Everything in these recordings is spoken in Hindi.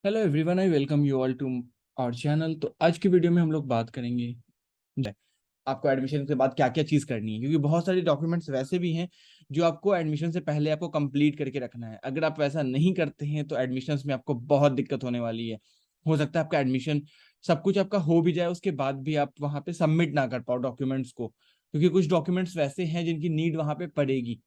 Hello everyone, I welcome you all to our channel. तो आज की वीडियो में हम लोग बात करेंगे आपको एडमिशन के बाद क्या क्या चीज़ करनी है, क्योंकि बहुत सारे डॉक्यूमेंट्स वैसे भी हैं जो आपको एडमिशन से पहले आपको कंप्लीट करके रखना है। अगर आप वैसा नहीं करते हैं तो एडमिशन्स में आपको बहुत दिक्कत होने वाली है। हो सकता है आपका एडमिशन सब कुछ आपका हो भी जाए, उसके बाद भी आप वहाँ पे सबमिट ना कर पाओ डॉक्यूमेंट्स को, क्योंकि कुछ डॉक्यूमेंट्स वैसे हैं जिनकी नीड वहाँ पे पड़ेगी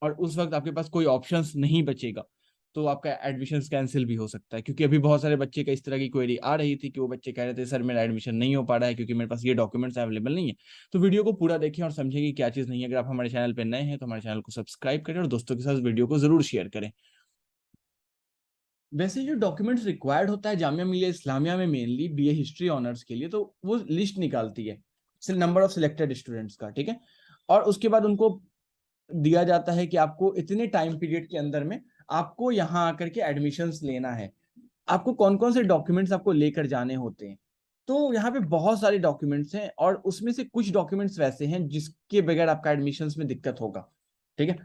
और उस वक्त आपके पास कोई ऑप्शंस नहीं बचेगा। तो आपका एडमिशन कैंसिल भी हो सकता है, क्योंकि अभी बहुत सारे बच्चे का इस तरह की क्वेरी आ रही थी कि वो बच्चे कह रहे थे सर मेरा एडमिशन नहीं हो पा रहा है क्योंकि मेरे पास ये डॉक्यूमेंट्स अवेलेबल नहीं है। तो वीडियो को पूरा देखें और समझें कि क्या चीज़ नहीं है। अगर आप हमारे चैनल पर नए हैं तो हमारे चैनल को सब्सक्राइब करें और दोस्तों के साथ वीडियो को जरूर शेयर करें। वैसे जो डॉक्यूमेंट्स रिक्वायर्ड होता है जामिया मिलिया इस्लामिया में मेनली बीए हिस्ट्री ऑनर्स के लिए, तो वो लिस्ट निकालती है नंबर ऑफ सिलेक्टेड स्टूडेंट्स का, ठीक है। और उसके बाद उनको दिया जाता है कि आपको इतने टाइम पीरियड के अंदर में आपको यहाँ आकर के एडमिशन्स लेना है। आपको कौन कौन से डॉक्यूमेंट्स आपको लेकर जाने होते हैं। तो यहाँ पे बहुत सारे डॉक्यूमेंट्स हैं और उसमें से कुछ डॉक्यूमेंट्स वैसे हैं जिसके बगैर आपका एडमिशन्स में दिक्कत होगा, ठीक है।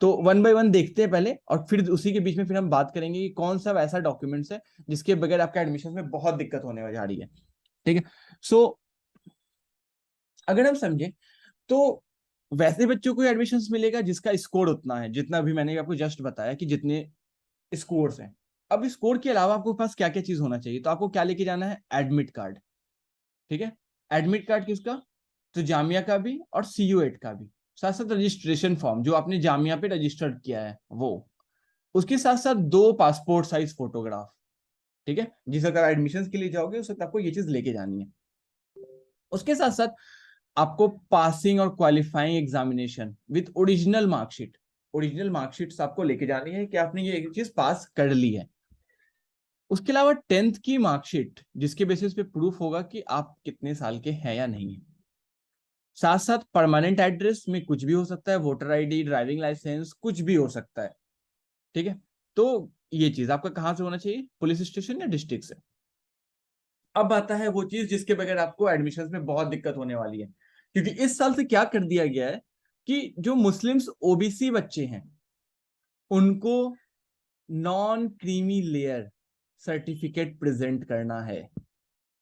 तो वन बाय वन देखते हैं पहले और फिर उसी के बीच में फिर हम बात करेंगे कि कौन सा वैसा डॉक्यूमेंट्स है जिसके बगैर आपका एडमिशन में बहुत दिक्कत होने जा रही है, ठीक है। सो अगर हम समझे तो वैसे बच्चों को एडमिशन मिलेगा जिसका स्कोर उतना है जितना भी मैंने आपको जस्ट बताया कि जितने स्कोर्स हैं। अब स्कोर के अलावा आपको पास क्या क्या चीज होना चाहिए, तो आपको क्या लेके जाना है, एडमिट कार्ड, ठीक है। एडमिट कार्ड किसका, तो जामिया का भी और CU8 का भी, साथ साथ रजिस्ट्रेशन फॉर्म जो आपने जामिया पे रजिस्टर्ड किया है वो, उसके साथ साथ 2 पासपोर्ट साइज फोटोग्राफ, ठीक है। जिस वक्त आप एडमिशन के लिए जाओगे उस वक्त आपको ये चीज लेके जानी है। उसके साथ साथ आपको पासिंग और qualifying examination with original marksheet आपको लेके जानी है कि आपने ये एक चीज पास कर ली है। उसके अलावा 10th की मार्कशीट जिसके बेसिस पे प्रूफ होगा कि आप कितने साल के हैं या नहीं है। साथ साथ परमानेंट एड्रेस में कुछ भी हो सकता है, वोटर आईडी, ड्राइविंग लाइसेंस, कुछ भी हो सकता है, ठीक है। तो ये चीज आपका कहां से होना चाहिए, पुलिस स्टेशन या डिस्ट्रिक्ट से। अब आता है वो चीज जिसके बगैर आपको एडमिशन में बहुत दिक्कत होने वाली है, क्योंकि इस साल से क्या कर दिया गया है कि जो मुस्लिम्स ओबीसी बच्चे हैं उनको non creamy layer certificate present करना है।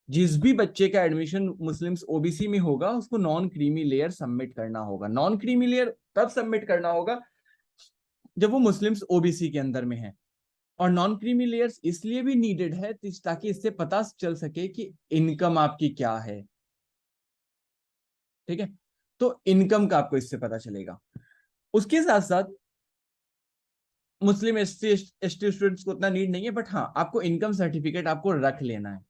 जिस भी बच्चे का एडमिशन मुस्लिम्स ओबीसी में होगा उसको नॉन क्रीमी लेयर सबमिट करना होगा। नॉन क्रीमी लेयर तब सबमिट करना होगा जब वो मुस्लिम्स ओबीसी के अंदर में है। और नॉन क्रीमी लेयर्स इसलिए भी नीडेड है ताकि इससे पता चल सके कि इनकम आपकी क्या है, ठीक है। तो इनकम का आपको इससे पता चलेगा। उसके साथ साथ मुस्लिम एसटी स्टूडेंट्स को उतना नीड नहीं है, बट हाँ आपको इनकम सर्टिफिकेट आपको रख लेना है।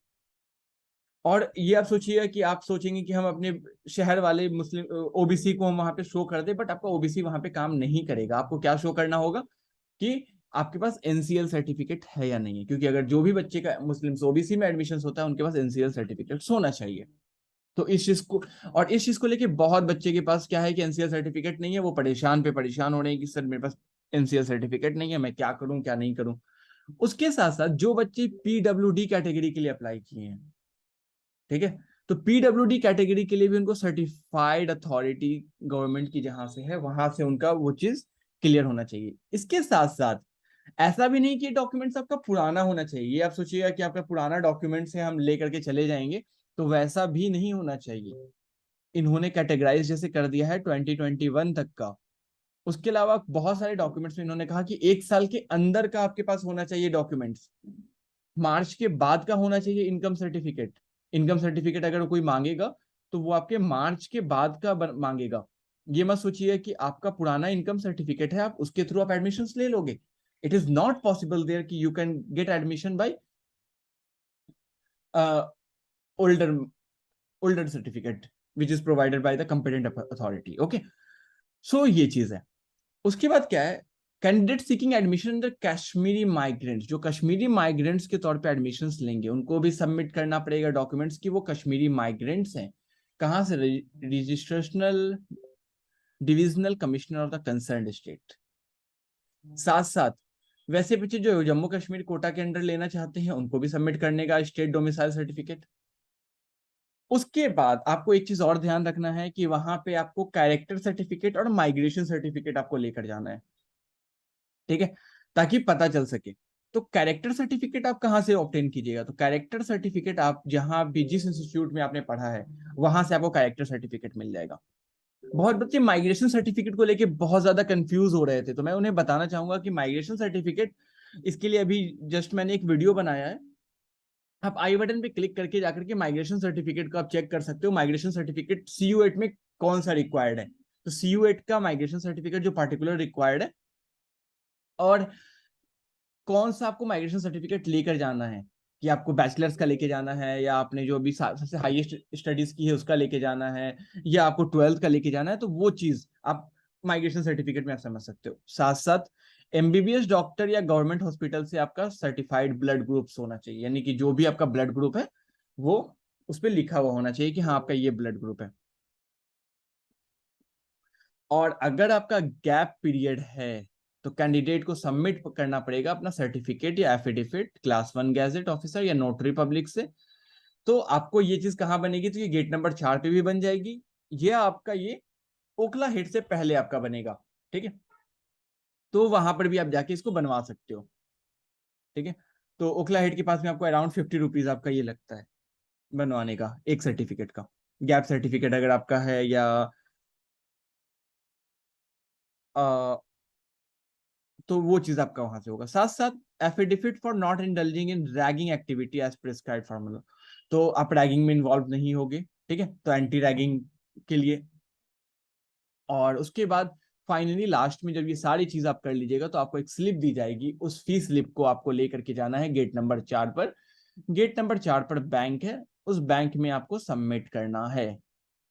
और ये आप सोचिए कि आप सोचेंगे कि हम अपने शहर वाले मुस्लिम ओबीसी को हम वहां पे शो कर दे, बट आपका ओबीसी वहां पे काम नहीं करेगा। आपको क्या शो करना होगा कि आपके पास एनसीएल सर्टिफिकेट है या नहीं है, क्योंकि अगर जो भी बच्चे का मुस्लिम ओबीसी में एडमिशन होता है उनके पास एनसीएल सर्टिफिकेट होना चाहिए। तो इस चीज को और इस चीज को लेके बहुत बच्चे के पास क्या है कि एनसीएल सर्टिफिकेट नहीं है, वो परेशान हो रहे हैं कि सर मेरे पास एनसीएल सर्टिफिकेट नहीं है, मैं क्या करूं क्या नहीं करूं। उसके साथ साथ जो बच्चे पीडब्ल्यूडी कैटेगरी के लिए अप्लाई किए हैं, ठीक है, तो पीडब्ल्यूडी कैटेगरी के लिए भी उनको सर्टिफाइड अथॉरिटी गवर्नमेंट की जहां से है वहां से उनका वो चीज क्लियर होना चाहिए। इसके साथ साथ ऐसा भी नहीं कि डॉक्यूमेंट्स आपका पुराना होना चाहिए। ये आप सोचिएगा कि आपका पुराना डॉक्यूमेंट्स है हम लेकर के चले जाएंगे, तो वैसा भी नहीं होना चाहिए। इन्होंने कैटेगराइज जैसे कर दिया है 2021 तक का। उसके अलावा बहुत सारे डॉक्यूमेंट्स में इन्होंने कहा कि 1 साल के अंदर का आपके पास होना चाहिए डॉक्यूमेंट्स। मार्च के बाद का होना चाहिए इनकम सर्टिफिकेट। इनकम सर्टिफिकेट अगर कोई मांगेगा तो वो आपके मार्च के बाद का मांगेगा। ये मत सोचिए कि आपका पुराना इनकम सर्टिफिकेट है आप उसके थ्रू आप एडमिशन ले लोगे। It is not possible there कि you can get admission by older older certificate which is provided by the competent authority, okay. So ये चीज है। उसके बाद क्या है, candidate seeking admission the Kashmiri migrants, जो कश्मीरी माइग्रेंट्स के तौर पे एडमिशंस लेंगे उनको भी सबमिट करना पड़ेगा डॉक्यूमेंट्स कि वो कश्मीरी माइग्रेंट्स हैं। कहां से, registrational divisional commissioner of the concern state. साथ साथ वैसे बच्चे जो जम्मू कश्मीर कोटा के अंडर लेना चाहते हैं उनको भी सबमिट करने का स्टेट डोमिसाइल सर्टिफिकेट। उसके बाद आपको एक चीज और ध्यान रखना है कि वहां पे आपको कैरेक्टर सर्टिफिकेट और माइग्रेशन सर्टिफिकेट आपको लेकर जाना है, ठीक है, ताकि पता चल सके। तो कैरेक्टर सर्टिफिकेट आप कहाँ से ऑब्टेन कीजिएगा? तो कैरेक्टर सर्टिफिकेट आप जहां भी जिस इंस्टीट्यूट में आपने पढ़ा है वहां से आपको कैरेक्टर सर्टिफिकेट मिल जाएगा। बहुत बच्चे माइग्रेशन सर्टिफिकेट को लेके बहुत ज्यादा कंफ्यूज हो रहे थे, तो मैं उन्हें बताना चाहूंगा कि माइग्रेशन सर्टिफिकेट, इसके लिए अभी जस्ट मैंने एक वीडियो बनाया है, आप आई बटन पे क्लिक करके जाकर के माइग्रेशन सर्टिफिकेट को आप चेक कर सकते हो। माइग्रेशन सर्टिफिकेट CU8 में कौन सा रिक्वायर्ड है, तो CU8 का माइग्रेशन सर्टिफिकेट जो पार्टिकुलर रिक्वायर्ड है, और कौन सा आपको माइग्रेशन सर्टिफिकेट लेकर जाना है, कि आपको बैचलर्स का लेके जाना है, या आपने जो अभी सबसे हाईएस्ट स्टडीज की है उसका लेके जाना है, या आपको 12th का लेके जाना है, तो वो चीज आप माइग्रेशन सर्टिफिकेट में आप समझ सकते हो। साथ साथ MBBS डॉक्टर या गवर्नमेंट हॉस्पिटल से आपका सर्टिफाइड ब्लड ग्रुप्स होना चाहिए, यानी कि जो भी आपका ब्लड ग्रुप है वो उस पर लिखा हुआ होना चाहिए कि हाँ आपका ये ब्लड ग्रुप है। और अगर आपका गैप पीरियड है तो कैंडिडेट को सबमिट करना पड़ेगा अपना सर्टिफिकेट या एफिडेविट क्लास 1 गैजेट ऑफिसर या नोटरी पब्लिक से। तो आपको ये चीज कहाँ बनेगी, तो ये गेट नंबर 4 पे भी बन जाएगी, ये आपका ये ओखला हेड से पहले आपका बनेगा, ठीक है। तो वहां पर भी आप जाके इसको बनवा सकते हो, ठीक है। तो ओखला हेड के पास में आपको अराउंड 50 रुपीज आपका ये लगता है बनवाने का एक सर्टिफिकेट का। गैप सर्टिफिकेट अगर आपका है, या तो वो चीज आपका वहां से होगा। साथ साथ affidavit for not indulging in ragging activity as prescribe formula, तो आप रैगिंग में इन्वॉल्व नहीं होगे, ठीक है, तो एंटी रैगिंग के लिए। और उसके बाद फाइनली लास्ट में जब ये सारी चीज आप कर लीजिएगा तो आपको एक स्लिप दी जाएगी, उस फी स्लिप को आपको लेकर के जाना है गेट नंबर 4 पर। गेट नंबर 4 पर बैंक है, उस बैंक में आपको सबमिट करना है।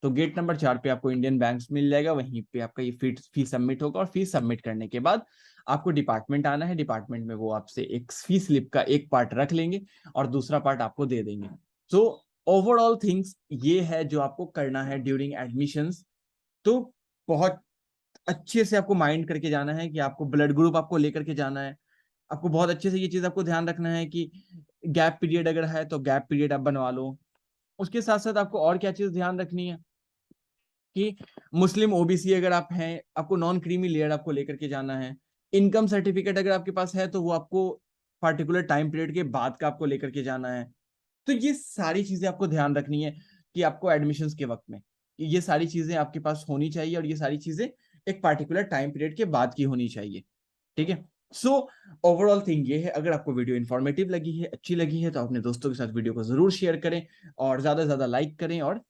तो गेट नंबर 4 पे आपको इंडियन बैंक्स मिल जाएगा, वहीं पे आपका ये फी सबमिट होगा, और फी सबमिट करने के बाद आपको डिपार्टमेंट आना है। डिपार्टमेंट में वो आपसे एक फी स्लिप का एक पार्ट रख लेंगे और दूसरा पार्ट आपको दे देंगे। सो ओवरऑल थिंग्स ये है जो आपको करना है ड्यूरिंग एडमिशंस। तो बहुत अच्छे से आपको माइंड करके जाना है कि आपको ब्लड ग्रुप आपको लेकर के जाना है। आपको बहुत अच्छे से ये चीज आपको ध्यान रखना है कि गैप पीरियड अगर है तो गैप पीरियड आप बनवा लो। उसके साथ साथ आपको और क्या चीज ध्यान रखनी है कि मुस्लिम OBC अगर आप हैं, आपको नॉन क्रीमी लेयर आपको लेकर के जाना है। इनकम सर्टिफिकेट अगर आपके पास है तो वो आपको पार्टिकुलर टाइम पीरियड के बाद का आपको लेकर के जाना है। तो ये सारी चीजें आपको ध्यान रखनी है कि आपको एडमिशंस के वक्त में ये सारी चीजें आपके पास होनी चाहिए, और ये सारी चीजें एक पार्टिकुलर टाइम पीरियड के बाद की होनी चाहिए, ठीक है। सो ओवरऑल थिंग ये है। अगर आपको वीडियो इन्फॉर्मेटिव लगी है, अच्छी लगी है, तो अपने दोस्तों के साथ वीडियो को जरूर शेयर करें और ज्यादा से ज्यादा लाइक करें। और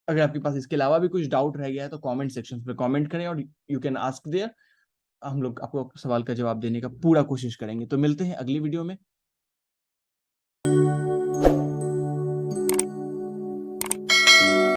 अगर आपके पास इसके अलावा भी कुछ डाउट रह गया है तो कमेंट सेक्शन पे कमेंट करें, और यू कैन आस्क देयर। हम लोग आपको सवाल का जवाब देने का पूरा कोशिश करेंगे। तो मिलते हैं अगली वीडियो में।